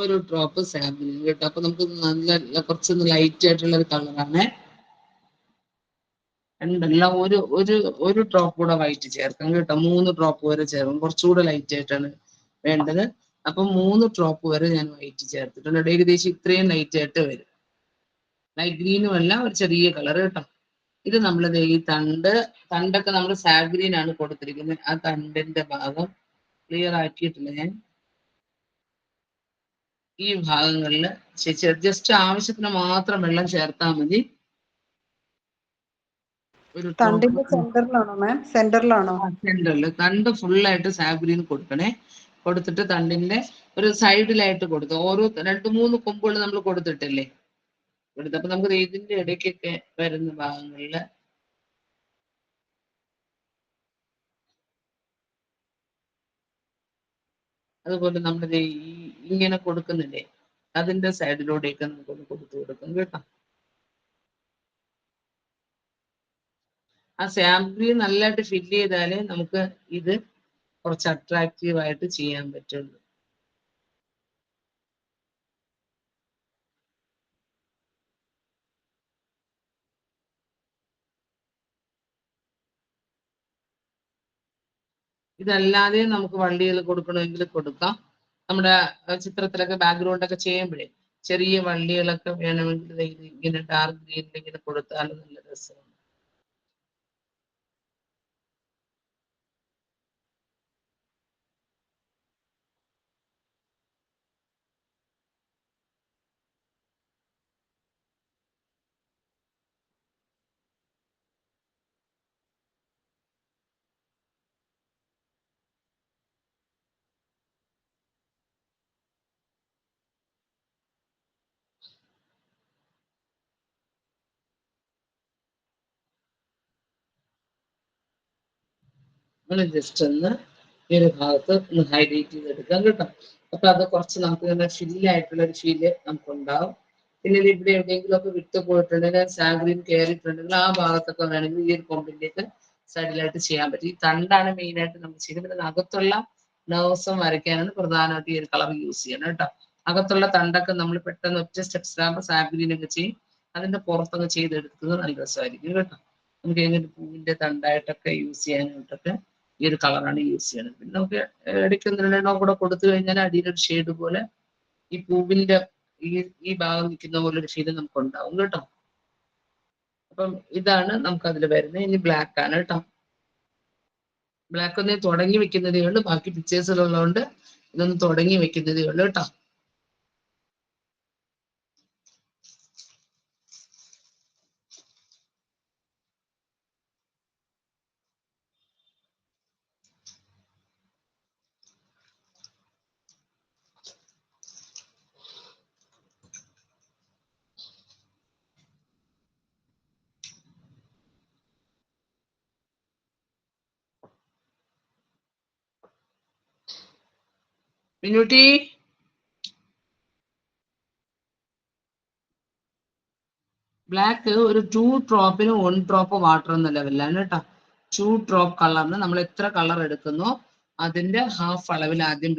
ഒരു drop sample കേട്ടോ. അപ്പൊ നമുക്ക് നല്ല കുറച്ചൊന്ന് ലൈറ്റ് ആയിട്ടുള്ള ഒരു കളറാണ്. രണ്ടെല്ലാം ഒരു ഡ്രോപ്പ് കൂടെ വൈറ്റ് ചേർക്കാം കേട്ടോ. 3 ഡ്രോപ്പ് വരെ ചേർക്കും. കുറച്ചുകൂടെ ലൈറ്റ് ആയിട്ടാണ് വേണ്ടത്. അപ്പൊ 3 ഡ്രോപ്പ് വരെ ഞാൻ വൈറ്റ് ചേർത്തിട്ടുണ്ട്. ഏകദേശം ഇത്രയും ലൈറ്റ് ആയിട്ട് വരും. ലൈറ്റ് ഗ്രീനും അല്ല, ഒരു ചെറിയ കളർ കേട്ടോ. ഇത് നമ്മളിത് ഈ തണ്ടൊക്കെ നമ്മൾ സാഗ്രീൻ ആണ് കൊടുത്തിരിക്കുന്നത്. ആ തണ്ടിന്റെ ഭാഗം ക്ലിയർ ആക്കിയിട്ടില്ല ഞാൻ. ഈ ഭാഗങ്ങളിൽ ജസ്റ്റ് ആവശ്യത്തിന് മാത്രം വെള്ളം ചേർത്താൽ മതി. ഒരു തണ്ടിന്റെ സെന്ററിലാണോ മാം? സെന്ററിലാണോ? സെന്ററിൽ തണ്ട് ഫുള്ളായിട്ട് സാഗ്രീൻ കൊടുക്കണേ. കൊടുത്തിട്ട് തണ്ടിന്റെ ഒരു സൈഡിലായിട്ട് കൊടുത്തു. ഓരോ 2-3 കൊമ്പുകൾ നമ്മൾ കൊടുത്തിട്ടില്ലേ, അപ്പൊ നമുക്ക് ഇതിന്റെ ഇടയ്ക്കൊക്കെ വരുന്ന ഭാഗങ്ങളില് അതുപോലെ നമ്മൾ ഇങ്ങനെ കൊടുക്കുന്നില്ലേ, അതിന്റെ സൈഡിലൂടെയൊക്കെ നമുക്കൊന്ന് കൊടുത്തു കൊടുക്കും കേട്ടോ. ആ സാമ്പിൾ നല്ലതായിട്ട് ഫില്ല് ചെയ്താലേ നമുക്ക് ഇത് കുറച്ച് അട്രാക്റ്റീവ് ആയിട്ട് ചെയ്യാൻ പറ്റുള്ളൂ. ഇതല്ലാതെ നമുക്ക് വള്ളികൾ കൊടുക്കണമെങ്കിൽ കൊടുക്കാം. നമ്മുടെ ചിത്രത്തിലൊക്കെ ബാക്ക്ഗ്രൗണ്ട് ഒക്കെ ചെയ്യുമ്പോഴേ ചെറിയ വള്ളികളൊക്കെ വേണമെങ്കിൽ ഇങ്ങനെ ഡാർക്ക് ഗ്രീനിൽ ഇങ്ങനെ കൊടുത്താലും നല്ല രസമാണ്. നമ്മൾ ജസ്റ്റ് ഒന്ന് ഈ ഒരു ഭാഗത്ത് ഒന്ന് ഹൈലൈറ്റ് ചെയ്തെടുക്കാം കേട്ടോ. അപ്പൊ അത് കുറച്ച് നമുക്ക് ഇങ്ങനെ ഫില്ലായിട്ടുള്ള ഒരു ഫീല് നമുക്കുണ്ടാവും. പിന്നെ ഇവിടെ എവിടെയെങ്കിലും ഒക്കെ വിട്ടു പോയിട്ടുണ്ടെങ്കിൽ സാഗ്രീൻ കയറിയിട്ടുണ്ടെങ്കിൽ ആ ഭാഗത്തൊക്കെ വേണമെങ്കിൽ ഈ ഒരു കൊമ്പിലേക്ക് സൈഡിലായിട്ട് ചെയ്യാൻ പറ്റും. ഈ തണ്ടാണ് മെയിൻ ആയിട്ട് നമുക്ക് ചെയ്യുന്നത്. പിന്നെ അകത്തുള്ള നെർവ്സും വരയ്ക്കാനാണ് പ്രധാനമായിട്ട് ഈ ഒരു കളർ യൂസ് ചെയ്യണം കേട്ടോ. അകത്തുള്ള തണ്ടൊക്കെ നമ്മൾ പെട്ടെന്ന് ഒറ്റ സ്റ്റെപ്സ് ആകുമ്പോൾ സാഗ്രീനൊക്കെ ചെയ്യും. അതിന്റെ പുറത്തൊക്കെ ചെയ്തെടുക്കുന്നത് നല്ല രസമായിരിക്കും കേട്ടോ. നമുക്ക് എങ്ങനെ പൂവിന്റെ തണ്ടായിട്ടൊക്കെ യൂസ് ചെയ്യാനായിട്ടൊക്കെ ഈ ഒരു കളറാണ് യൂസ് ചെയ്യുന്നത്. പിന്നെ നമുക്ക് ഇടയ്ക്ക് 1-2 കൂടെ കൊടുത്തു കഴിഞ്ഞാൽ അടിയിലൊരു ഷെയ്ഡ് പോലെ ഈ പൂവിന്റെ ഈ ഭാഗം നിൽക്കുന്ന പോലെ ഒരു ഫീല് നമുക്ക് ഉണ്ടാവും കേട്ടോ. അപ്പം ഇതാണ് നമുക്ക് അതിൽ വരുന്നത്. ഇനി ബ്ലാക്ക് ആണ് കേട്ടോ. ബ്ലാക്ക് ഒന്ന് തുടങ്ങി വെക്കുന്നതേ ഉള്ളൂ. ബാക്കി പിക്ചേഴ്സിലുള്ളതുകൊണ്ട് ഇതൊന്ന് തുടങ്ങി വെക്കുന്നതേ ഉള്ളൂ കേട്ടോ. മിനുട്ടി ബ്ലാക്ക് ഒരു 2 ഡ്രോപ്പിന് 1 ഡ്രോപ്പ് വാട്ടർ എന്ന ലെവലിലാണ് കേട്ടോ. 2 ഡ്രോപ്പ് കളറിന് നമ്മൾ എത്ര കളർ എടുക്കുന്നോ അതിന്റെ ഹാഫ് അളവിൽ ആദ്യം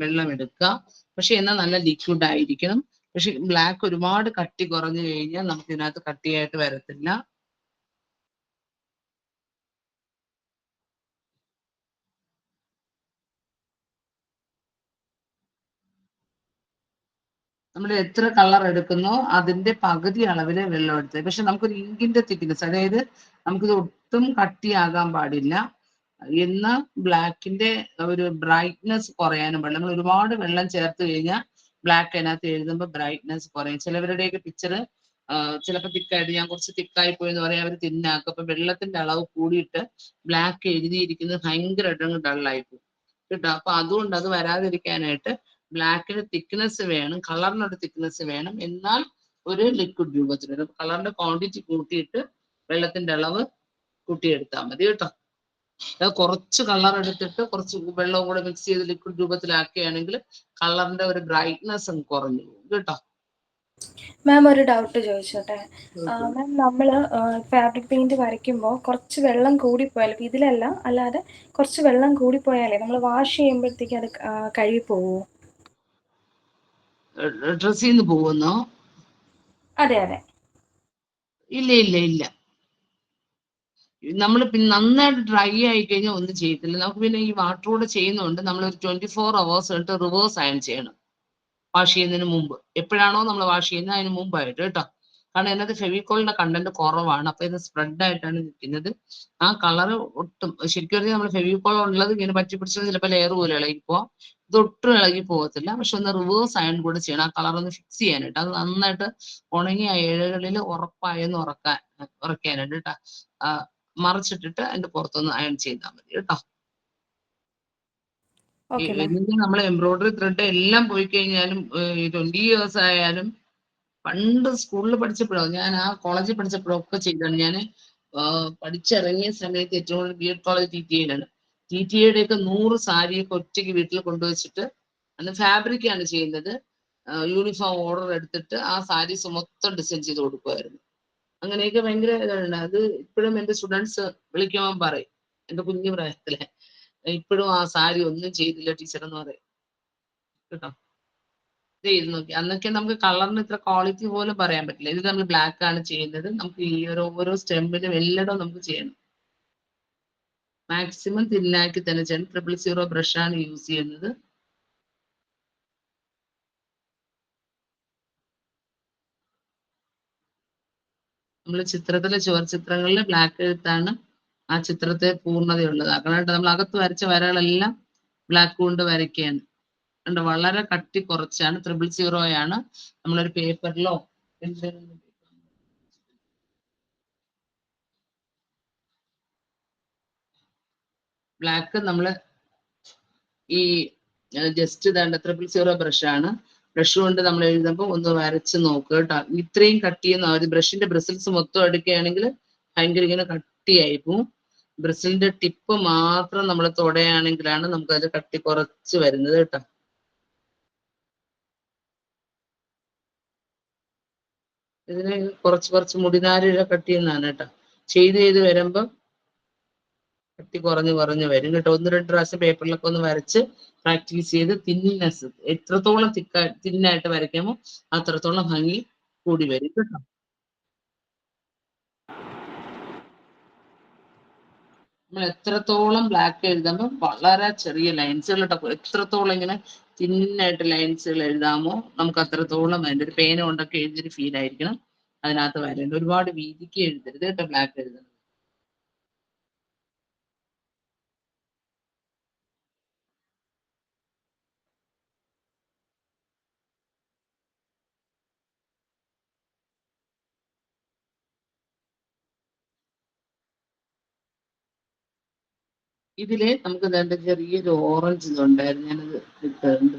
വെള്ളം എടുക്കുക. പക്ഷെ എന്നാൽ നല്ല ലിക്വിഡ് ആയിരിക്കണം. പക്ഷെ ബ്ലാക്ക് ഒരുപാട് കട്ടി കുറഞ്ഞു കഴിഞ്ഞാൽ നമുക്ക് ഇതിനകത്ത് കട്ടിയായിട്ട് വരത്തില്ല. നമ്മൾ എത്ര കളർ എടുക്കുന്നോ അതിന്റെ പകുതി അളവില് വെള്ളം എടുത്തത്. പക്ഷെ നമുക്കൊരു ഇങ്കിന്റെ തിക്നെസ്, അതായത് നമുക്കിത് ഒട്ടും കട്ടിയാകാൻ പാടില്ല. എന്നാൽ ബ്ലാക്കിന്റെ ഒരു ബ്രൈറ്റ്നെസ് കുറയാനും പാടില്ല. നമ്മൾ ഒരുപാട് വെള്ളം ചേർത്ത് കഴിഞ്ഞാൽ ബ്ലാക്ക് അതിനകത്ത് എഴുതുമ്പോൾ ബ്രൈറ്റ്നെസ് കുറയും. ചിലവരുടെയൊക്കെ പിക്ചർ ചിലപ്പോൾ തിക്കായിട്ട്, ഞാൻ കുറച്ച് തിക്കായി പോയി എന്ന് പറയാൻ അവർ തിന്നാക്കും. അപ്പൊ വെള്ളത്തിന്റെ അളവ് കൂടിയിട്ട് ബ്ലാക്ക് എഴുതിയിരിക്കുന്നത് ഭയങ്കരമായിട്ട് ഡള്ളായി പോകും കേട്ടോ. അപ്പൊ അതുകൊണ്ട് അത് വരാതിരിക്കാനായിട്ട് ബ്ലാക്കിന് തിക്നെസ് വേണം, കളറിനൊരു തിക്നെസ് വേണം, എന്നാൽ ഒരു ലിക്വിഡ് രൂപത്തിൽ. കളറിന്റെ ക്വാണ്ടിറ്റി കൂട്ടിയിട്ട് വെള്ളത്തിന്റെ അളവ് കൂട്ടിയെടുത്താൽ മതി കേട്ടോ. കുറച്ച് കളർ എടുത്തിട്ട് കുറച്ച് വെള്ളവും കൂടെ മിക്സ് ചെയ്ത് ലിക്വിഡ് രൂപത്തിലാക്കുകയാണെങ്കിൽ കളറിന്റെ ഒരു ബ്രൈറ്റ്നെസ് കുറഞ്ഞു പോകും കേട്ടോ. മാം ഒരു ഡൗട്ട് ചോദിച്ചോട്ടെ മാം? നമ്മൾ ഫാബ്രിക് പെയിന്റ് വരയ്ക്കുമ്പോൾ കുറച്ച് വെള്ളം കൂടിപ്പോയാൽ, ഇതിലല്ല അല്ലാതെ കുറച്ച് വെള്ളം കൂടിപ്പോയാലേ നമ്മൾ വാഷ് ചെയ്യുമ്പോഴത്തേക്ക് അത് കഴുകി പോവോ? ഡ്രസ്സിൽ നിന്ന് പോകുന്നോ? അതെ അതെ. ഇല്ല ഇല്ല ഇല്ല, നമ്മൾ പിന്നെ നന്നായിട്ട് ഡ്രൈ ആയി കഴിഞ്ഞാൽ ഒന്നും ചെയ്യത്തില്ല. നമുക്ക് പിന്നെ ഈ വാട്ടറോടെ ചെയ്യുന്നതുകൊണ്ട് നമ്മൾ ഒരു 24 hours കഴിഞ്ഞിട്ട് റിവേഴ്സ് അയൺ ചെയ്യണം, വാഷ് ചെയ്യുന്നതിന് മുമ്പ്. എപ്പോഴാണോ നമ്മൾ വാഷ് ചെയ്യുന്നത് അതിന് മുമ്പായിട്ട് കേട്ടോ. കാരണം അതിനകത്ത് ഫെവിക്കോളിന്റെ കണ്ടന്റ് കുറവാണ്, അപ്പൊ ഇത് സ്പ്രെഡ് ആയിട്ടാണ് നിൽക്കുന്നത്. ആ കളർ ഒട്ടും ശരിക്കും പറഞ്ഞാൽ നമ്മൾ ഫെവിക്കോൾ ഉള്ളത് ഇങ്ങനെ പറ്റി പിടിച്ചത് ചിലപ്പോൾ ലെയർ പോലെ ഇളകിപ്പോ, ഇത് ഒട്ടും ഇളകി പോകത്തില്ല. പക്ഷെ ഒന്ന് റിവേഴ്സ് അയൺ കൂടെ ചെയ്യണം, ആ കളർ ഒന്ന് ഫിക്സ് ചെയ്യാനായിട്ട്. അത് നന്നായിട്ട് ഉണങ്ങിയ ഇഴകളിൽ ഉറപ്പായെന്ന് ഉറക്കാനായിട്ട് കേട്ടോ. മറിച്ചിട്ടിട്ട് അതിന്റെ പുറത്തൊന്ന് അയൺ ചെയ്താൽ മതി കേട്ടോ. Okay ma'am. എന്നിട്ട് നമ്മൾ എംബ്രോയിഡറി ത്രെഡ് എല്ലാം പോയി കഴിഞ്ഞാലും 20 years ആയാലും, പണ്ട് സ്കൂളിൽ പഠിച്ചപ്പോഴോ ഞാൻ ആ കോളേജിൽ പഠിച്ചപ്പോഴോ ഒക്കെ ചെയ്താണ്. ഞാൻ പഠിച്ചിറങ്ങിയ സമയത്ത് ഏറ്റവും കൂടുതൽ ബി എഡ് കോളേജ് TTAയിലാണ്. TTAയുടെ ഒക്കെ 100 സാരിയൊക്കെ ഒറ്റയ്ക്ക് വീട്ടിൽ കൊണ്ടുവച്ചിട്ട്, അന്ന് ഫാബ്രിക് ആണ് ചെയ്യുന്നത്, യൂണിഫോം ഓർഡർ എടുത്തിട്ട് ആ സാരീസ് മൊത്തം ഡിസൈൻ ചെയ്ത് കൊടുക്കുമായിരുന്നു. അങ്ങനെയൊക്കെ ഭയങ്കര ഇതാണ്. അത് ഇപ്പോഴും എന്റെ സ്റ്റുഡൻസ് വിളിക്കുമ്പോൾ പറയും, എന്റെ കുഞ്ഞു പ്രായത്തിലെ ഇപ്പോഴും ആ സാരി ഒന്നും ചെയ്തില്ല ടീച്ചർ എന്ന് പറയും കേട്ടോ. ചെയ്ത് നോക്കി. അന്നൊക്കെ നമുക്ക് കളറിന് ഇത്ര ക്വാളിറ്റി പോലും പറയാൻ പറ്റില്ല. ഇത് നമ്മൾ ബ്ലാക്ക് ആണ് ചെയ്യുന്നത്. നമുക്ക് ഈ ഓരോ സ്റ്റെമ്പിലും എല്ലായിടവും നമുക്ക് ചെയ്യണം. മാക്സിമം തിന്നാക്കി തന്നെ ചെയ്യണം. 000 ബ്രഷാണ് യൂസ് ചെയ്യുന്നത്. നമ്മൾ ചിത്രത്തിലെ ചുവർ ചിത്രങ്ങളിൽ ബ്ലാക്ക് എഴുത്താണ് ആ ചിത്രത്തെ പൂർണ്ണതയുള്ളത്. കാരണം നമ്മൾ അകത്ത് വരച്ച വരകളെല്ലാം ബ്ലാക്ക് കൊണ്ട് വരയ്ക്കുകയാണ്. കണ്ടോ, വളരെ കട്ടി കുറച്ചാണ്. 000 ആണ്. നമ്മളൊരു പേപ്പറിലോ ബ്ലാക്ക് നമ്മൾ ഈ ജസ്റ്റ് ഇതാണ്ട് 000 ബ്രഷാണ്. ബ്രഷ് കൊണ്ട് നമ്മൾ എഴുതുമ്പോൾ ഒന്ന് വരച്ച് നോക്കുക കേട്ടോ. ഇത്രയും കട്ടിയെന്ന് ഒരു ബ്രഷിന്റെ ബ്രിസിൽസ് മൊത്തം എടുക്കുകയാണെങ്കിൽ ഭയങ്കര ഇങ്ങനെ കട്ടിയായി പോവും. ബ്രിസിലിന്റെ ടിപ്പ് മാത്രം നമ്മൾ തൊടയാണെങ്കിലാണ് നമുക്ക് അത് കട്ടി കുറച്ച് വരുന്നത് കേട്ടോ. ഇതിന് കുറച്ച് മുടിനാരിഴ കട്ടിയെന്നാണ് കേട്ടോ. ചെയ്ത് വരുമ്പം കട്ടി കുറഞ്ഞ് വരും കേട്ടോ. 1-2 പ്രാവശ്യം പേപ്പറിലൊക്കെ ഒന്ന് വരച്ച് പ്രാക്ടീസ് ചെയ്ത് തിന്നസ് എത്രത്തോളം തിന്നായിട്ട് വരയ്ക്കാമോ അത്രത്തോളം ഭംഗി കൂടി വരും കേട്ടോ. നമ്മൾ എത്രത്തോളം ബ്ലാക്ക് എഴുതുമ്പോൾ വളരെ ചെറിയ ലൈൻസുകൾ കേട്ടോ. എത്രത്തോളം ഇങ്ങനെ തിന്നായിട്ട് ലൈൻസുകൾ എഴുതാമോ നമുക്ക് അത്രത്തോളം അതിൻ്റെ ഒരു പേന കൊണ്ടൊക്കെ എഴുതിയൊരു ഫീൽ ആയിരിക്കണം അതിനകത്ത് വരേണ്ടത്. ഒരുപാട് വീതിക്ക് എഴുതരുത് കേട്ടോ ബ്ലാക്ക് എഴുതുന്നത്. ഇതില് നമുക്ക് വേണ്ട ചെറിയൊരു ഓറഞ്ച് ഇതുണ്ടായിരുന്നു, ഞാനത് ഇട്ടുണ്ട്.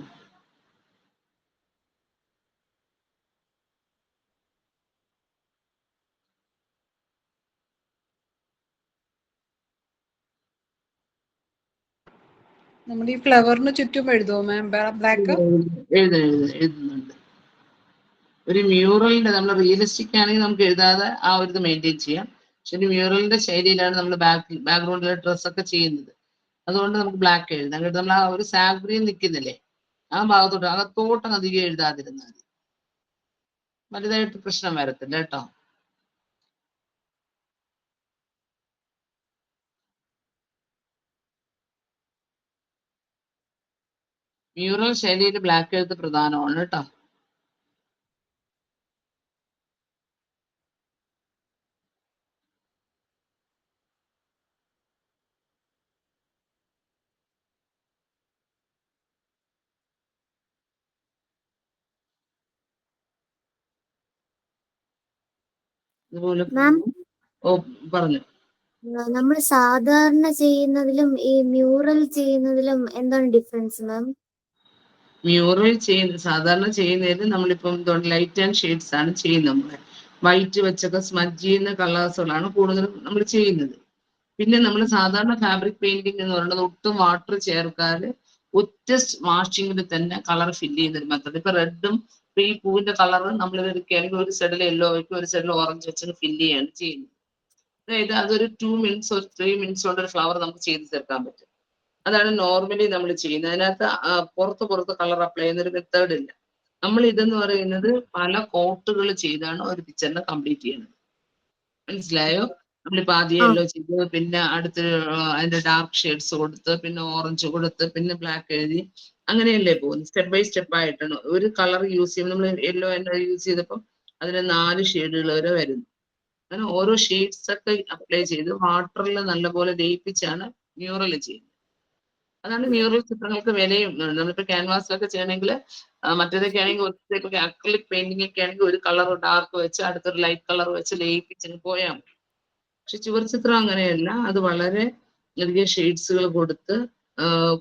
നമ്മുടെ ഈ ഫ്ലവറിന് ചുറ്റും എഴുതുമോ മാം ബ്ലാക്ക്? എഴുതുന്നുണ്ട്. ഒരു മ്യൂറലിന്റെ നമ്മൾ റിയലിസ്റ്റിക് ആണെങ്കിൽ നമുക്ക് എഴുതാതെ ആ ഒരു ഇത് മെയിൻറ്റെയിൻ ചെയ്യാം. പക്ഷെ ഒരു മ്യൂറലിന്റെ ശൈലിയിലാണ് നമ്മൾ ബാക്ക്ഗ്രൗണ്ടിലെ ഡ്രസ്സൊക്കെ ചെയ്യുന്നത്. അതുകൊണ്ട് നമുക്ക് ബ്ലാക്ക് എഴുതാം കേട്ടോ. നമ്മൾ ആ ഒരു സാഗ്രീൻ നിൽക്കുന്നില്ലേ ആ ഭാഗത്തോട്ട് അകത്തോട്ടം അധികം എഴുതാതിരുന്നാൽ മതി, വലുതായിട്ട് പ്രശ്നം വരത്തില്ല കേട്ടോ. മ്യൂറൽ ശൈലിയിൽ ബ്ലാക്ക് എഴുത്ത് പ്രധാനമാണ് കേട്ടോ. ഇതുപോലെ ഓ പറഞ്ഞു. നമ്മൾ സാധാരണ ചെയ്യുന്നതിലും ഈ മ്യൂറൽ ചെയ്യുന്നതിലും എന്താണ് ഡിഫറൻസ് മാം? മ്യൂറൽ സാധാരണ ചെയ്യുന്നതിൽ നമ്മളിപ്പം ലൈറ്റ് ആൻഡ് ഷെയ്ഡ്സ് ആണ് ചെയ്യുന്നത്. നമ്മള് വൈറ്റ് വെച്ചൊക്കെ സ്മജ് ചെയ്യുന്ന കളേഴ്സുകളാണ് കൂടുതലും നമ്മൾ ചെയ്യുന്നത്. പിന്നെ നമ്മൾ സാധാരണ ഫാബ്രിക് പെയിന്റിംഗ് എന്ന് പറയുന്നത് ഒട്ടും വാട്ടർ ചേർക്കാതെ ഒറ്റ വാഷിങ്ങിൽ തന്നെ കളർ ഫില്ല് ചെയ്യുന്നൊരു മെത്തഡ്. ഇപ്പൊ റെഡും ഈ പൂവിന്റെ കളർ നമ്മൾ എടുക്കുകയാണെങ്കിൽ ഒരു സൈഡിൽ യെല്ലോ വയ്ക്കും, ഒരു സൈഡിൽ ഓറഞ്ച് വെച്ച് ഫില്ല് ചെയ്യാണ് ചെയ്യുന്നത്. അതായത് അതൊരു 2 minutes or 3 minutes കൊണ്ട് ഒരു ഫ്ലവർ നമുക്ക് ചെയ്ത് തീർക്കാൻ പറ്റും. അതാണ് നോർമലി നമ്മൾ ചെയ്യുന്നത്. അതിനകത്ത് പുറത്ത് കളർ അപ്ലൈ ചെയ്യുന്ന ഒരു മെത്തേഡ് ഇല്ല. നമ്മൾ ഇതെന്ന് പറയുന്നത് പല കോട്ടുകൾ ചെയ്താണ് ഒരു പിക്ചറിനെ കംപ്ലീറ്റ് ചെയ്യുന്നത്. മനസ്സിലായോ? നമ്മളിപ്പോ ആദ്യം യെല്ലോ ചെയ്തു, പിന്നെ അടുത്ത് അതിന്റെ ഡാർക്ക് ഷെയ്ഡ്സ് കൊടുത്ത്, പിന്നെ ഓറഞ്ച് കൊടുത്ത്, പിന്നെ ബ്ലാക്ക് എഴുതി, അങ്ങനെയല്ലേ പോകുന്നത്. സ്റ്റെപ്പ് ബൈ സ്റ്റെപ്പ് ആയിട്ടാണ്. ഒരു കളർ യൂസ് ചെയ്യുമ്പോൾ നമ്മൾ യെല്ലോ യൂസ് ചെയ്തപ്പോൾ അതിന് 4 ഷെയ്ഡുകൾ വരെ വരുന്നു. അങ്ങനെ ഓരോ ഷെയ്ഡ്സ് ഒക്കെ അപ്ലൈ ചെയ്ത് വാട്ടറിൽ നല്ലപോലെ ലയിപ്പിച്ചാണ് മ്യൂറൽ ചെയ്യുന്നത്. അതാണ് മ്യൂറൽ ചിത്രങ്ങൾക്ക് വിലയും. നമ്മളിപ്പോ ക്യാൻവാസിലൊക്കെ ചെയ്യണമെങ്കിൽ മറ്റേതൊക്കെ ആണെങ്കിൽ അക്രിലിക് പെയിന്റിംഗ് ഒക്കെ ആണെങ്കിൽ ഒരു കളർ ഡാർക്ക് വെച്ച് അടുത്തൊരു ലൈറ്റ് കളർ വെച്ച് ലയിപ്പിച്ച് പോയാൽ മതി. പക്ഷെ ചുവർ ചിത്രം അങ്ങനെയല്ല. അത് വളരെ അധികം ഷെയ്ഡ്സുകൾ കൊടുത്ത്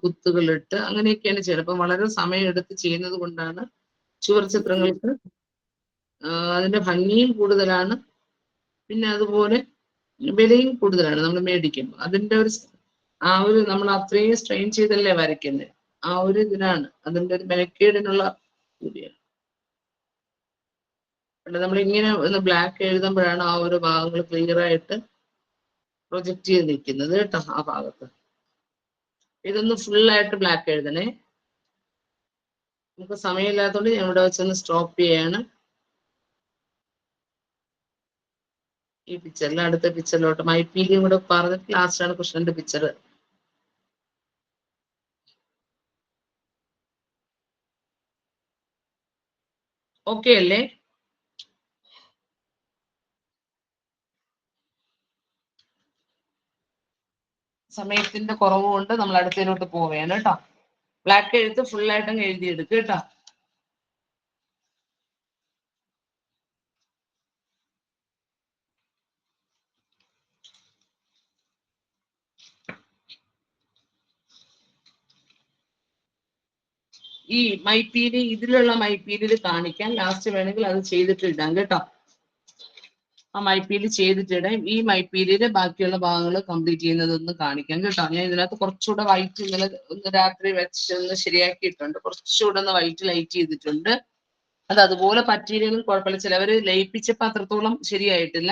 കുത്തുകളിട്ട് അങ്ങനെയൊക്കെയാണ് ചെയ്യുന്നത്. അപ്പൊ വളരെ സമയം എടുത്ത് ചെയ്യുന്നത് കൊണ്ടാണ് ചുവർ ചിത്രങ്ങൾക്ക് അതിന്റെ ഭംഗിയും കൂടുതലാണ്, പിന്നെ അതുപോലെ വിലയും കൂടുതലാണ് നമ്മൾ മേടിക്കുമ്പോൾ. അതിന്റെ ഒരു നമ്മൾ അത്രയും സ്ട്രെയിൻ ചെയ്തല്ലേ വരയ്ക്കുന്നത്. ആ ഒരു ഇതിനാണ് അതിന്റെ ഒരു മെനക്കേടിനുള്ള കൂടിയാണ്. നമ്മൾ ഇങ്ങനെ ഒന്ന് ബ്ലാക്ക് എഴുതുമ്പോഴാണ് ആ ഒരു ഭാഗങ്ങൾ ക്ലിയർ ആയിട്ട് പ്രൊജക്ട് ചെയ്ത് നിൽക്കുന്നത് കേട്ടോ. ആ ഭാഗത്ത് ഇതൊന്ന് ഫുള്ളായിട്ട് ബ്ലാക്ക് എഴുതണേ. നമുക്ക് സമയമില്ലാത്തതുകൊണ്ട് ഞാൻ ഇവിടെ വെച്ചൊന്ന് സ്റ്റോപ്പ് ചെയ്യാണ്. ഈ പിക്ചറിൽ അടുത്ത പിക്ചറിലോട്ട് മൈപ്പീലിയും കൂടെ പറഞ്ഞിട്ട് ലാസ്റ്റാണ് കൃഷ്ണന്റെ പിക്ചർ. ഓക്കെ അല്ലേ? സമയത്തിന്റെ കുറവ് കൊണ്ട് നമ്മൾ അടുത്തതിലോട്ട് പോവുകയാണ് കേട്ടോ. ബ്ലാക്ക് എഴുത്ത് ഫുള്ളായിട്ടങ്ങ് എഴുതിയെടുക്കുക കേട്ടോ. ഈ മൈപ്പീലി ഇതിലുള്ള മൈപ്പീലിൽ കാണിക്കാൻ ലാസ്റ്റ് വേണമെങ്കിൽ അത് ചെയ്തിട്ട് ഇടാം കേട്ടോ. ആ മൈപ്പീലി ചെയ്തിട്ടിടാം. ഈ മൈപ്പീലിയുടെ ബാക്കിയുള്ള ഭാഗങ്ങൾ കംപ്ലീറ്റ് ചെയ്യുന്നതൊന്ന് കാണിക്കാം കേട്ടോ. ഞാൻ ഇതിനകത്ത് കുറച്ചുകൂടെ വൈറ്റ് ഇന്നലെ ഒന്ന് രാത്രി വെച്ചൊന്ന് ശരിയാക്കിയിട്ടുണ്ട്. കുറച്ചുകൂടെ ഒന്ന് വൈറ്റ് ലൈറ്റ് ചെയ്തിട്ടുണ്ട്. അത് അതുപോലെ പറ്റിയില്ലെങ്കിലും കുഴപ്പമില്ല. ചിലവര് ലയിപ്പിച്ചപ്പോൾ അത്രത്തോളം ശരിയായിട്ടില്ല.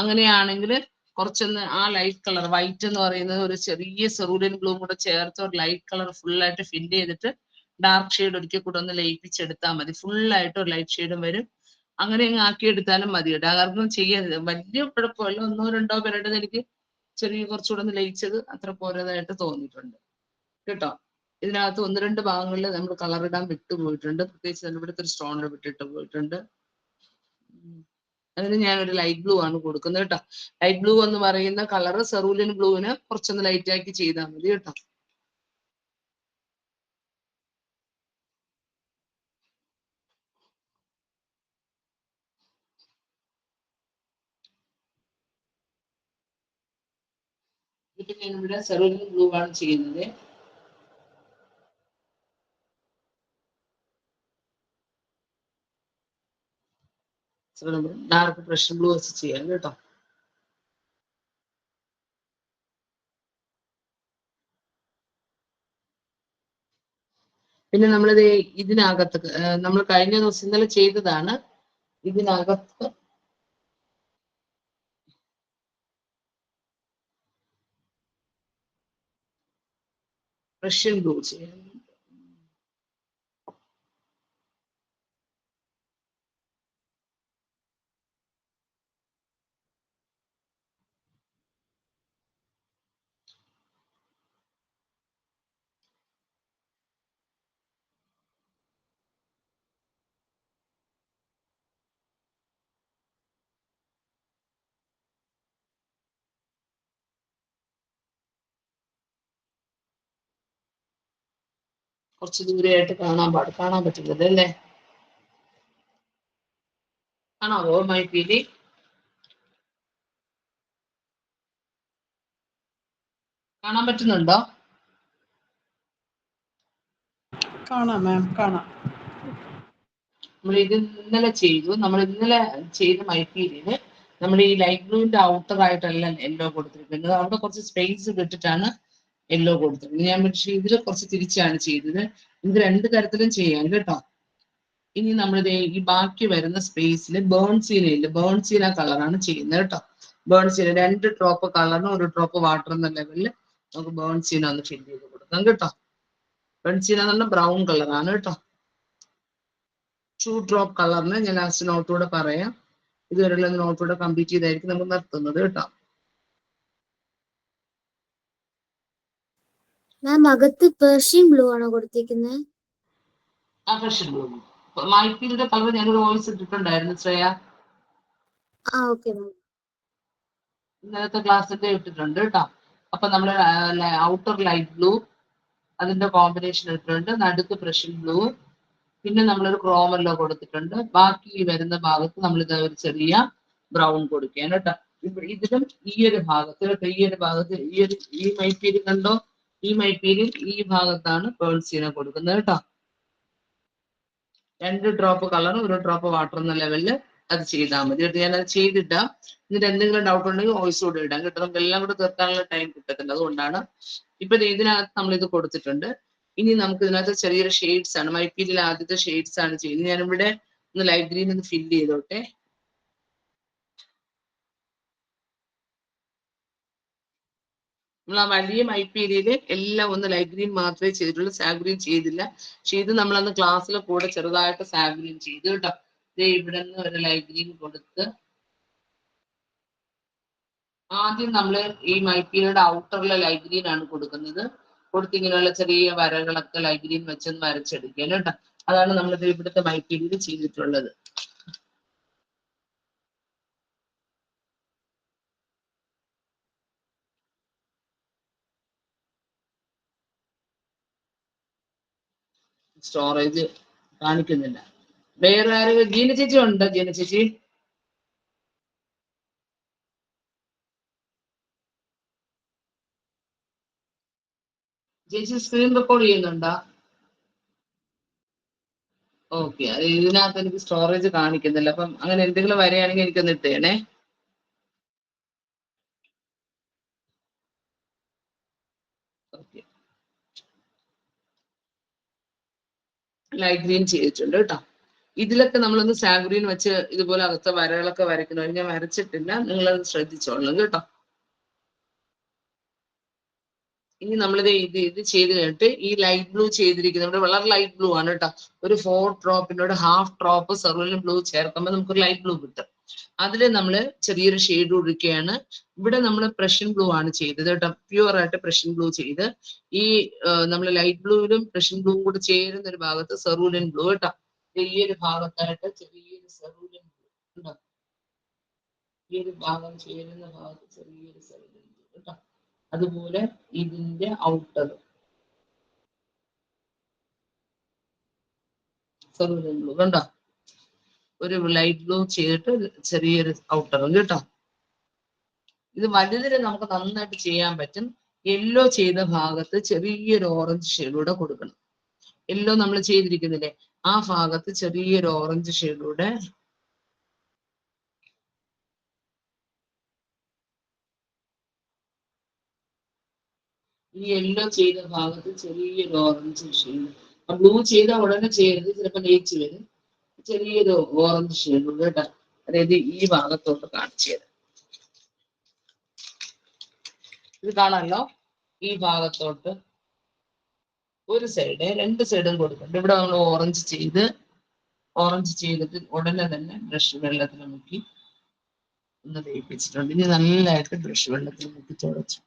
അങ്ങനെയാണെങ്കിൽ കുറച്ചൊന്ന് ആ ലൈറ്റ് കളർ വൈറ്റ് എന്ന് പറയുന്നത് ഒരു ചെറിയ സെറൂലിയൻ ബ്ലൂ കൂടെ ചേർത്ത് ഒരു ലൈറ്റ് കളർ ഫുള്ളായിട്ട് ഫില്ല് ചെയ്തിട്ട് ഡാർക്ക് ഷെയ്ഡ് ഒരിക്കൽ കൂടെ ഒന്ന് ലയിപ്പിച്ചെടുത്താൽ മതി. ഫുള്ളായിട്ട് ഒരു ലൈറ്റ് ഷെയ്ഡും വരും. അങ്ങനെ അങ്ങ് ആക്കിയെടുത്താലും മതി കേട്ടോ. കാരണം ചെയ്യാൻ വലിയ കുഴപ്പമില്ല. 1 2 പേരുടെ എനിക്ക് ചെറിയ കുറച്ചുകൂടെ ഒന്ന് ലയിച്ചത് അത്ര പോരതായിട്ട് തോന്നിയിട്ടുണ്ട് കേട്ടോ. ഇതിനകത്ത് 1 2 ഭാഗങ്ങളിൽ നമ്മൾ കളർ ഇടാൻ വിട്ടുപോയിട്ടുണ്ട്. പ്രത്യേകിച്ച് ഇവിടുത്തെ ഒരു സ്റ്റോൺ വിട്ടിട്ട് പോയിട്ടുണ്ട്. അതിന് ഞാനൊരു ലൈറ്റ് ബ്ലൂ ആണ് കൊടുക്കുന്നത് കേട്ടോ. ലൈറ്റ് ബ്ലൂ എന്ന് പറയുന്ന കളർ സെറൂലിയൻ ബ്ലൂവിന് കുറച്ചൊന്ന് ലൈറ്റ് ആക്കി ചെയ്താൽ മതി കേട്ടോ. ഇപ്പൊ ഞാനിവിടെ സെറൂലിയൻ ബ്ലൂ ആണ് ചെയ്യുന്നത്. ഡാർക്ക് പ്രഷർ ബ്ലൂ വെച്ച് ചെയ്യാം കേട്ടോ. പിന്നെ നമ്മളിത് ഇതിനകത്ത് നമ്മൾ കഴിഞ്ഞ ദിവസം ഇന്നലെ ചെയ്തതാണ്. ഇതിനകത്ത് റഷ്യൻ ബ്ലൂ ചെയ്യാം. കുറച്ച് ദൂരെയായിട്ട് കാണാൻ പറ്റുന്നത് അല്ലേ? കാണാവോ മൈപ്പീലി? കാണാൻ പറ്റുന്നുണ്ടോ? കാണാം മാം, കാണാം. നമ്മൾ ഇത് ഇന്നലെ ചെയ്തു. നമ്മൾ ഇന്നലെ ചെയ്ത മൈപ്പീലിന് നമ്മൾ ഈ ലൈറ്റ് ബ്ലൂവിന്റെ ഔട്ടർ ആയിട്ടല്ല യെല്ലോ കൊടുത്തിരിക്കുന്നത്. അവിടെ കുറച്ച് സ്പേസ് വിട്ടിട്ടാണ് യെല്ലോ കൊടുത്തിരിക്കുന്നത്. ഞാൻ പക്ഷേ ഇതിൽ കുറച്ച് തിരിച്ചാണ് ചെയ്തത്. ഇത് 2 തരത്തിലും ചെയ്യാം കേട്ടോ. ഇനി നമ്മളിത് ഈ ബാക്കി വരുന്ന സ്പേസിൽ ബേൺസീന കളറാണ് ചെയ്യുന്നത് കേട്ടോ. ബേൺസീന 2 ഡ്രോപ്പ് കളറിന് 1 ഡ്രോപ്പ് വാട്ടർ എന്ന ലെവലിൽ നമുക്ക് ബേൺസീന ഒന്ന് ഫില്ല് ചെയ്ത് കൊടുക്കാം കേട്ടോ. ബേൺസീന എന്ന് പറഞ്ഞാൽ ബ്രൗൺ കളറാണ് കേട്ടോ. 2 ഡ്രോപ്പ് കളറിന് ഞാൻ ലാസ്റ്റ് നോട്ടൂടെ പറയാം. ഇതുവരെയുള്ള നോട്ടൂടെ കംപ്ലീറ്റ് ചെയ്തായിരിക്കും നമ്മൾ നിർത്തുന്നത് കേട്ടോ. മാം അകത്ത് പേർഷ്യൻ ബ്ലൂ ആണോ കൊടുത്തിരിക്കുന്നത്? ആ ഫ്രഷ് ബ്ലൂ മൈപ്പിന്റെ കളർ ഞാനൊരു വോയിസ് ഇട്ടിട്ടുണ്ടായിരുന്നു ശ്രേയ. Okay ma'am. ഇന്നലത്തെ ക്ലാസ്സിന്റെ ഇട്ടിട്ടുണ്ട് കേട്ടോ. അപ്പൊ നമ്മൾ ഔട്ടർ ലൈറ്റ് ബ്ലൂ അതിന്റെ കോമ്പിനേഷൻ ഇട്ടിട്ടുണ്ട്, നടുക്ക് പ്രഷ്യൻ ബ്ലൂ, പിന്നെ നമ്മളൊരു ക്രോമല്ലോ കൊടുത്തിട്ടുണ്ട്. ബാക്കി വരുന്ന ഭാഗത്ത് നമ്മൾ ഇത് ഒരു ചെറിയ ബ്രൗൺ കൊടുക്കുകയാണ് കേട്ടോ. ഇതിലും ഈ ഒരു ഭാഗത്ത് കേട്ടോ, ഈ ഒരു ഭാഗത്ത് ഈ മൈപ്പീര് കണ്ടോ, ഈ മൈപ്പീരിൽ ഈ ഭാഗത്താണ് പേൾസീനെ കൊടുക്കുന്നത് കേട്ടോ. 2 ഡ്രോപ്പ് കളർ 1 ഡ്രോപ്പ് വാട്ടർ എന്ന ലെവലില് അത് ചെയ്താൽ മതി കേട്ടോ. ഞാനത് ചെയ്തിട്ടാ. എന്നിട്ട് എന്തെങ്കിലും ഡൗട്ട് ഉണ്ടെങ്കിൽ വോയിസ് കൂടെ ഇടാം കേട്ടോ. നമുക്ക് എല്ലാം കൂടെ തീർക്കാനുള്ള ടൈം കിട്ടത്തില്ല, അതുകൊണ്ടാണ്. ഇപ്പൊ ഇതിനകത്ത് നമ്മൾ ഇത് കൊടുത്തിട്ടുണ്ട്. ഇനി നമുക്ക് ഇതിനകത്ത് ചെറിയൊരു ഷെയ്ഡ്സ് ആണ്, മൈപ്പീരിൽ ആദ്യത്തെ ഷെയ്ഡ്സ് ആണ് ചെയ്യുന്നത്. ഞാനിവിടെ ഒന്ന് ലൈറ്റ് ഗ്രീൻ ഒന്ന് ഫില്ല് ചെയ്തോട്ടെ. നമ്മൾ ആ വലിയ മൈപ്പീരിയല് എല്ലാം ഒന്ന് ലൈറ്റ് ഗ്രീൻ മാത്രമേ ചെയ്തിട്ടുള്ളൂ, സാഗ്രീൻ ചെയ്തില്ല. പക്ഷെ ഇത് നമ്മളന്ന് ക്ലാസ്സിൽ കൂടെ ചെറുതായിട്ട് സാഗ്രീൻ ചെയ്തു കേട്ടോ. ഇവിടെ നിന്ന് ഒരു ലൈറ്റ് ഗ്രീൻ കൊടുത്ത് ആദ്യം നമ്മൾ ഈ മൈപ്പീരിയുടെ ഔട്ടറിലെ ലൈറ്റ് ഗ്രീൻ ആണ് കൊടുക്കുന്നത്. കൊടുത്തിങ്ങനെയുള്ള ചെറിയ വരകളൊക്കെ ലൈറ്റ് ഗ്രീൻ വെച്ചൊന്ന് വരച്ചെടുക്കുക കേട്ടോ. അതാണ് നമ്മളിത് ഇവിടുത്തെ മൈപ്പീരിയൽ ചെയ്തിട്ടുള്ളത്. സ്റ്റോറേജ് കാണിക്കുന്നില്ല. വേറെ ആര്? ജീന ചേച്ചി ഉണ്ട്? ജീന ചേച്ചി സ്ക്രീൻ റെക്കോർഡ് ചെയ്യുന്നുണ്ടോ? ഓക്കെ, ഇതിനകത്ത് എനിക്ക് സ്റ്റോറേജ് കാണിക്കുന്നില്ല. അപ്പം അങ്ങനെ എന്തെങ്കിലും വരികയാണെങ്കിൽ എനിക്കൊന്ന് ഇട്ടേണേ. ഓക്കെ, ലൈറ്റ് ഗ്രീൻ ചെയ്തിട്ടുണ്ട് കേട്ടോ. ഇതിലൊക്കെ നമ്മളൊന്ന് സാഗ്രീൻ വെച്ച് ഇതുപോലെ അകത്ത വരകളൊക്കെ വരയ്ക്കണം. ഞാൻ വരച്ചിട്ടില്ല, നിങ്ങളത് ശ്രദ്ധിച്ചോളണം കേട്ടോ. ഇനി നമ്മളിത് ഇത് ചെയ്ത് കഴിഞ്ഞിട്ട് ഈ ലൈറ്റ് ബ്ലൂ ചെയ്തിരിക്കുന്നത് ഇവിടെ വളരെ ലൈറ്റ് ബ്ലൂ ആണ് കേട്ടോ. ഒരു 4 ഡ്രോപ്പിനോട് ഹാഫ് ഡ്രോപ്പ് സെർവലിൻ ബ്ലൂ ചേർക്കുമ്പോൾ നമുക്കൊരു ലൈറ്റ് ബ്ലൂ കിട്ടും. അതിൽ നമ്മൾ ചെറിയൊരു ഷെയ്ഡ് കൊടുക്കുകയാണ്. ഇവിടെ നമ്മൾ പ്രഷ്യൻ ബ്ലൂ ആണ് ചെയ്തത് കേട്ടോ. പ്യുവർ ആയിട്ട് പ്രഷ്യൻ ബ്ലൂ ചെയ്ത് ഈ നമ്മൾ ലൈറ്റ് ബ്ലൂവിലും പ്രഷ്യൻ ബ്ലൂവും കൂടി ചേരുന്ന ഒരു ഭാഗത്ത് സെറൂലിൻ ബ്ലൂ കേട്ടോ. ഈ ഒരു ഭാഗത്തായിട്ട് ചെറിയൊരു സെറൂലിൻ ബ്ലൂ കേട്ടോ. ഈ ഒരു ഭാഗം ചേരുന്ന ഭാഗത്ത് ചെറിയൊരു സെറൂലിൻ ബ്ലൂ കേട്ടോ. അതുപോലെ ഇതിന്റെ ഔട്ടർ സെറൂലിൻ ബ്ലൂ കണ്ടോ, ഒരു ലൈറ്റ് ബ്ലൂ ചെയ്തിട്ട് ചെറിയൊരു ഔട്ടറും കേട്ടോ. ഇത് വലുതിൽ നമുക്ക് നന്നായിട്ട് ചെയ്യാൻ പറ്റും. യെല്ലോ ചെയ്ത ഭാഗത്ത് ചെറിയൊരു ഓറഞ്ച് ഷെയ്ഡൂടെ കൊടുക്കണം. യെല്ലോ നമ്മൾ ചെയ്തിരിക്കുന്നില്ലേ, ആ ഭാഗത്ത് ചെറിയൊരു ഓറഞ്ച് ഷെയ്ഡൂടെ ഈ യെല്ലോ ചെയ്ത ഭാഗത്ത് ചെറിയൊരു ഓറഞ്ച് ഷെയ്ഡ്. ബ്ലൂ ചെയ്ത ഉടനെ ചെയ്യരുത്, ചിലപ്പോൾ ലേച്ച് വരും. ചെറിയൊരു ഓറഞ്ച് ഷെയ്ഡ് കേട്ടോ. അതായത് ഈ ഭാഗത്തോട്ട് കാണിച്ചു തരാം. ഇത് കാണാമല്ലോ, ഈ ഭാഗത്തോട്ട് ഒരു സൈഡ് 2 സൈഡും കൊടുക്കുന്നുണ്ട്. ഇവിടെ നമ്മൾ ഓറഞ്ച് ചെയ്തിട്ട് ഉടനെ തന്നെ ബ്രഷ് വെള്ളത്തിൽ മുക്കി ഒന്ന് തേപ്പിച്ചിട്ടുണ്ട്. ഇനി നല്ലതായിട്ട് ബ്രഷ് വെള്ളത്തിൽ മുക്കി തുടച്ചു.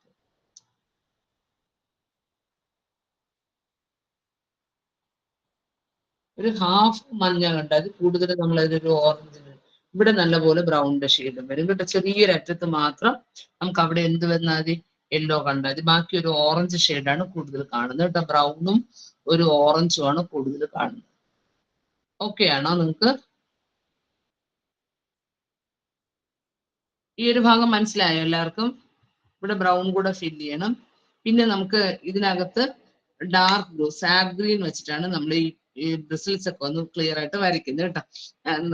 ഒരു ഹാഫ് മഞ്ഞ കണ്ട, അത് കൂടുതൽ നമ്മൾ അതിലൊരു ഓറഞ്ചിന് ഇവിടെ നല്ലപോലെ ബ്രൗണിന്റെ ഷെയ്ഡും വരും കേട്ടോ. ചെറിയൊരു അറ്റത്ത് മാത്രം നമുക്ക് അവിടെ എന്ത് വന്നാൽ മതി, യെല്ലോ കണ്ടാൽ മതി. ബാക്കി ഒരു ഓറഞ്ച് ഷെയ്ഡാണ് കൂടുതൽ കാണുന്നത് കേട്ടോ. ബ്രൗണും ഒരു ഓറഞ്ചും ആണ് കൂടുതൽ കാണുന്നത്. ഓക്കെ ആണോ നിങ്ങൾക്ക്? ഈ ഒരു ഭാഗം മനസ്സിലായോ എല്ലാവർക്കും? ഇവിടെ ബ്രൗൺ കൂടെ ഫില്ല് ചെയ്യണം. പിന്നെ നമുക്ക് ഇതിനകത്ത് ഡാർക്ക് ബ്ലൂ സാഗ് ഗ്രീൻ വെച്ചിട്ടാണ് നമ്മൾ ഈ ബ്രിസിൽസ് ഒക്കെ ഒന്ന് ക്ലിയർ ആയിട്ട് വരയ്ക്കുന്നത് കേട്ടോ.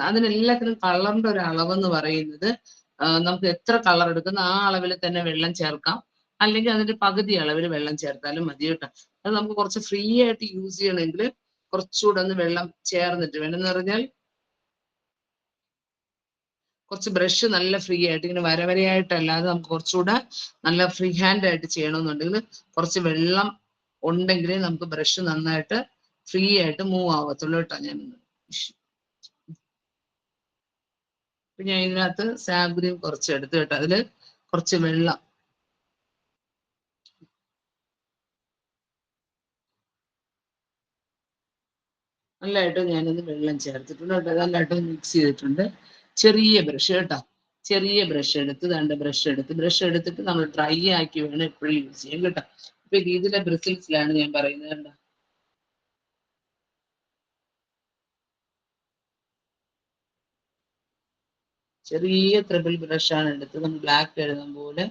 അതിനെല്ലാത്തിനും കളറിന്റെ ഒരു അളവെന്ന് പറയുന്നത് നമുക്ക് എത്ര കളർ എടുക്കുന്ന ആ അളവിൽ തന്നെ വെള്ളം ചേർക്കാം, അല്ലെങ്കിൽ അതിന്റെ പകുതി അളവിൽ വെള്ളം ചേർത്താലും മതി കേട്ടോ. അത് നമുക്ക് കുറച്ച് ഫ്രീ ആയിട്ട് യൂസ് ചെയ്യണമെങ്കിൽ കുറച്ചുകൂടെ ഒന്ന് വെള്ളം ചേർന്നിട്ട് വേണമെന്ന് പറഞ്ഞാൽ കുറച്ച് ബ്രഷ് നല്ല ഫ്രീ ആയിട്ട് ഇങ്ങനെ വരവരയായിട്ടല്ലാതെ നമുക്ക് കുറച്ചുകൂടെ നല്ല ഫ്രീ ഹാൻഡ് ആയിട്ട് ചെയ്യണമെന്നുണ്ടെങ്കിൽ കുറച്ച് വെള്ളം ഉണ്ടെങ്കിലേ നമുക്ക് ബ്രഷ് നന്നായിട്ട് ഫ്രീ ആയിട്ട് മൂവ് ആവത്തുള്ളൂ കേട്ടോ. ഞാൻ അപ്പൊ ഞാൻ ഇതിനകത്ത് സാബ്രീൻ കുറച്ച് എടുത്ത് കേട്ടോ, അതില് കുറച്ച് വെള്ളം നല്ലതായിട്ട് ഞാനിത് വെള്ളം ചേർത്തിട്ടുണ്ട് കേട്ടോ, നല്ലതായിട്ട് മിക്സ് ചെയ്തിട്ടുണ്ട്. ചെറിയ ബ്രഷ് കേട്ടോ, ചെറിയ ബ്രഷ് എടുത്ത് ബ്രഷ് എടുത്തിട്ട് നമ്മൾ ഡ്രൈ ആക്കി വേണം എപ്പോഴും യൂസ് ചെയ്യാൻ കേട്ടോ. ഇപ്പൊ ഇതിലെ ബ്രിസിൽസിലാണ് ഞാൻ പറയുന്നത് കേട്ടോ. ചെറിയ ത്രിബിൾ ബ്രഷാണ് എടുത്തത്, നമ്മൾ ബ്ലാക്ക് എഴുതാൻ പോലെ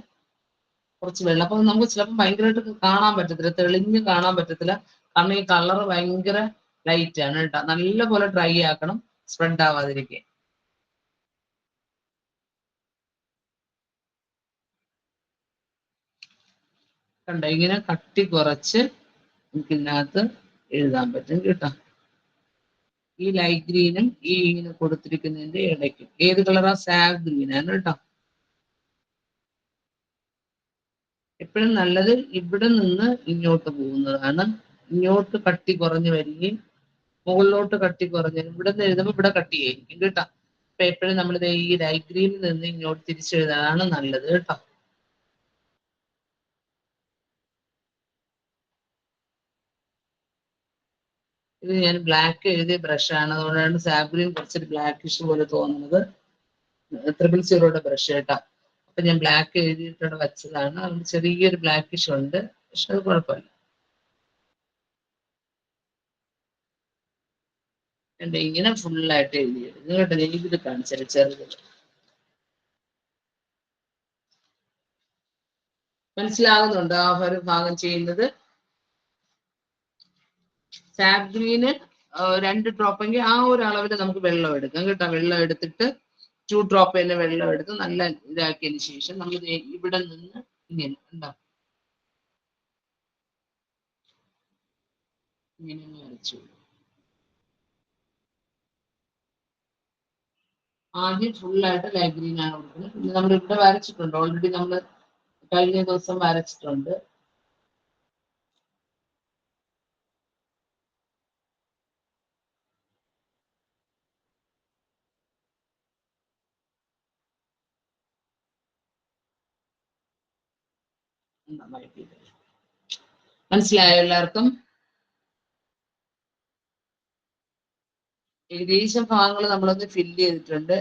കുറച്ച് വെള്ളം. അപ്പൊ നമുക്ക് ചിലപ്പോൾ ഭയങ്കരമായിട്ട് കാണാൻ പറ്റത്തില്ല, തെളിഞ്ഞ് കാണാൻ പറ്റത്തില്ല, കാരണം ഈ കളർ ഭയങ്കര ലൈറ്റ് ആണ് കേട്ടോ. നല്ല പോലെ ഡ്രൈ ആക്കണം, സ്പ്രെഡ് ആവാതിരിക്കുക. കണ്ടോ, ഇങ്ങനെ കട്ടി കുറച്ച് നമുക്ക് ഇതിനകത്ത് എഴുതാൻ പറ്റും കേട്ടോ. ഈ ലൈറ്റ് ഗ്രീനും ഈ ഇങ്ങനെ കൊടുത്തിരിക്കുന്നതിന്റെ ഇടയ്ക്കും ഏത് കളറാ? സാഗ് ഗ്രീനാണ് കേട്ടോ. എപ്പോഴും നല്ലത് ഇവിടെ നിന്ന് ഇങ്ങോട്ട് പോകുന്നതാണ്. ഇങ്ങോട്ട് കട്ടി കുറഞ്ഞു വരികയും മുകളിലോട്ട് കട്ടി കുറഞ്ഞു, ഇവിടെ നിന്ന് എഴുതുമ്പോൾ ഇവിടെ കട്ടി ആയിരിക്കും കേട്ടോ. അപ്പൊ എപ്പോഴും നമ്മളിത് ഈ ലൈറ്റ് ഗ്രീനിൽ നിന്ന് ഇങ്ങോട്ട് തിരിച്ചെഴുതാനാണ് നല്ലത് കേട്ടോ. ഇത് ഞാൻ ബ്ലാക്ക് എഴുതിയ ബ്രഷാണ്, അതുകൊണ്ടാണ് സാബ്രീൻ കുറച്ചൊരു ബ്ലാക്കിഷ് പോലെ തോന്നുന്നത്. 000 ബ്രഷ് കേട്ടോ. അപ്പൊ ഞാൻ ബ്ലാക്ക് എഴുതിയിട്ടോടെ വെച്ചതാണ്, അതുകൊണ്ട് ചെറിയൊരു ബ്ലാക്കിഷ് ഉണ്ട്, പക്ഷെ അത് കുഴപ്പമില്ല. എന്റെ ഇങ്ങനെ ഫുള്ളായിട്ട് എഴുതിയത് കേട്ടോ. ഞാൻ ഇതിൽ കാണിച്ചത് ചെറുത് മനസ്സിലാകുന്നുണ്ടോ ആ ഒരു ഭാഗം ചെയ്യുന്നത്? സാബ്രീന് 2 ഡ്രോപ്പെങ്കിൽ ആ ഒരു അളവിൽ നമുക്ക് വെള്ളം എടുക്കാം കേട്ടോ. വെള്ളം എടുത്തിട്ട് 2 ഡ്രോപ്പ് തന്നെ വെള്ളം എടുത്ത് നല്ല ഇതാക്കിയതിന് ശേഷം നമ്മൾ ഇവിടെ നിന്ന് ഇങ്ങനെ ഉണ്ടാവും, ഇങ്ങനെ വരച്ചു. ആദ്യം ഫുള്ളായിട്ട് ലൈറ്റ് ഗ്രീൻ ആണ് കൊടുക്കുന്നത്. പിന്നെ നമ്മൾ ഇവിടെ വരച്ചിട്ടുണ്ട്, ഓൾറെഡി നമ്മൾ കഴിഞ്ഞ ദിവസം വരച്ചിട്ടുണ്ട്. മനസ്സിലായോ എല്ലാവർക്കും? ഏകദേശം ഭാഗങ്ങൾ നമ്മളൊന്ന് ഫില്ല് ചെയ്തിട്ടുണ്ട്.